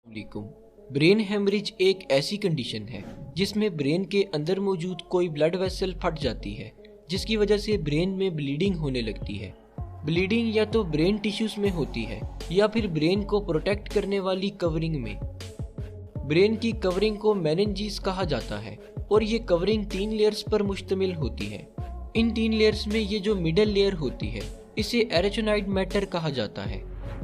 वालेकुम। Brain haemorrhage एक ऐसी कंडीशन है जिसमें ब्रेन के अंदर मौजूद कोई ब्लड वेसल फट जाती है, जिसकी वजह से ब्रेन में ब्लीडिंग होने लगती है। ब्लीडिंग या तो ब्रेन टिश्यूज में होती है या फिर ब्रेन को प्रोटेक्ट करने वाली कवरिंग में। ब्रेन की कवरिंग को मेनिंजीज कहा जाता है और ये कवरिंग 3 लेयर्स पर मुश्तमिल होती है। इन 3 लेयर्स में ये जो मिडल लेयर होती है इसे एरेचोनाइड मैटर कहा जाता है।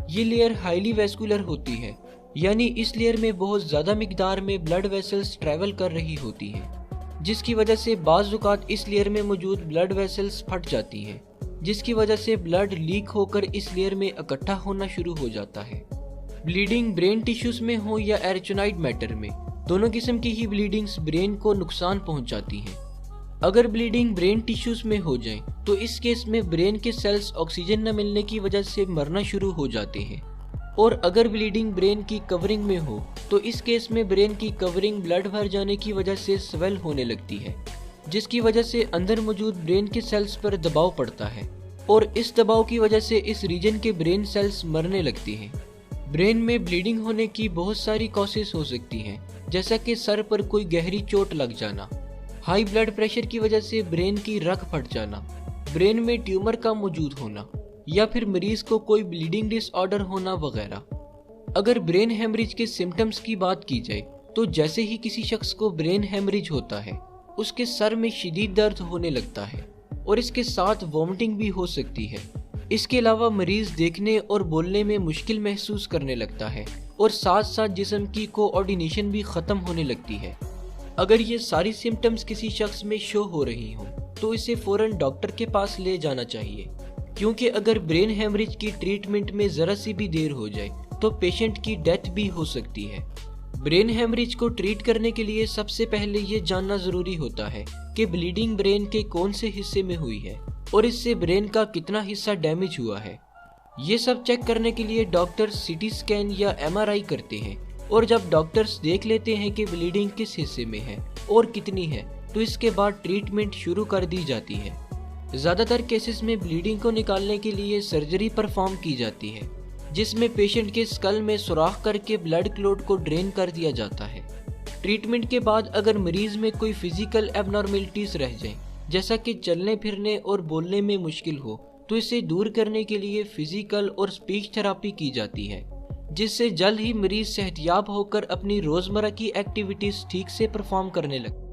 ये लेयर हाईली वेस्कुलर होती है, यानी इस लेयर में बहुत ज़्यादा मिकदार में ब्लड वेसल्स ट्रैवल कर रही होती हैं, जिसकी वजह से बाज़ औक़ात इस लेयर में मौजूद ब्लड वेसल्स फट जाती हैं, जिसकी वजह से ब्लड लीक होकर इस लेयर में इकट्ठा होना शुरू हो जाता है। ब्लीडिंग ब्रेन टिश्यूज में हो या एरेचोनाइड मैटर में, दोनों किस्म की ही ब्लीडिंग्स ब्रेन को नुकसान पहुंचाती हैं। अगर ब्लीडिंग ब्रेन टिश्यूज में हो जाए तो इस केस में ब्रेन के सेल्स ऑक्सीजन न मिलने की वजह से मरना शुरू हो जाते हैं, और अगर ब्लीडिंग ब्रेन की कवरिंग में हो तो इस केस में ब्रेन की कवरिंग ब्लड भर जाने की वजह से स्वेल होने लगती है, जिसकी वजह से अंदर मौजूद ब्रेन के सेल्स पर दबाव पड़ता है और इस दबाव की वजह से इस रीजन के ब्रेन सेल्स मरने लगती हैं। ब्रेन में ब्लीडिंग होने की बहुत सारी कॉसेस हो सकती हैं, जैसा कि सर पर कोई गहरी चोट लग जाना, हाई ब्लड प्रेशर की वजह से ब्रेन की रग फट जाना, ब्रेन में ट्यूमर का मौजूद होना, या फिर मरीज को कोई ब्लीडिंग डिसऑर्डर होना वगैरह। अगर ब्रेन हेमरेज के सिम्टम्स की बात की जाए तो जैसे ही किसी शख्स को ब्रेन हेमरेज होता है उसके सर में शदीद दर्द होने लगता है और इसके साथ वॉमिटिंग भी हो सकती है। इसके अलावा मरीज देखने और बोलने में मुश्किल महसूस करने लगता है और साथ साथ जिस्म की कोऑर्डिनेशन भी ख़त्म होने लगती है। अगर ये सारी सिम्टम्स किसी शख्स में शो हो रही हों तो इसे फ़ौरन डॉक्टर के पास ले जाना चाहिए, क्योंकि अगर ब्रेन हेमरेज की ट्रीटमेंट में ज़रा सी भी देर हो जाए तो पेशेंट की डेथ भी हो सकती है। ब्रेन हेमरेज को ट्रीट करने के लिए सबसे पहले ये जानना ज़रूरी होता है कि ब्लीडिंग ब्रेन के कौन से हिस्से में हुई है और इससे ब्रेन का कितना हिस्सा डैमेज हुआ है। ये सब चेक करने के लिए डॉक्टर्स सीटी स्कैन या MRI करते हैं, और जब डॉक्टर्स देख लेते हैं कि ब्लीडिंग किस हिस्से में है और कितनी है तो इसके बाद ट्रीटमेंट शुरू कर दी जाती है। ज़्यादातर केसेस में ब्लीडिंग को निकालने के लिए सर्जरी परफॉर्म की जाती है, जिसमें पेशेंट के स्कल में सुराख करके ब्लड क्लॉट को ड्रेन कर दिया जाता है। ट्रीटमेंट के बाद अगर मरीज में कोई फिजिकल एबनॉर्मेलिटीज रह जाए, जैसा कि चलने फिरने और बोलने में मुश्किल हो, तो इसे दूर करने के लिए फिजिकल और स्पीच थेरापी की जाती है, जिससे जल्द ही मरीज सेहतयाब होकर अपनी रोज़मर्रा की एक्टिविटीज़ ठीक से परफॉर्म करने लगते हैं।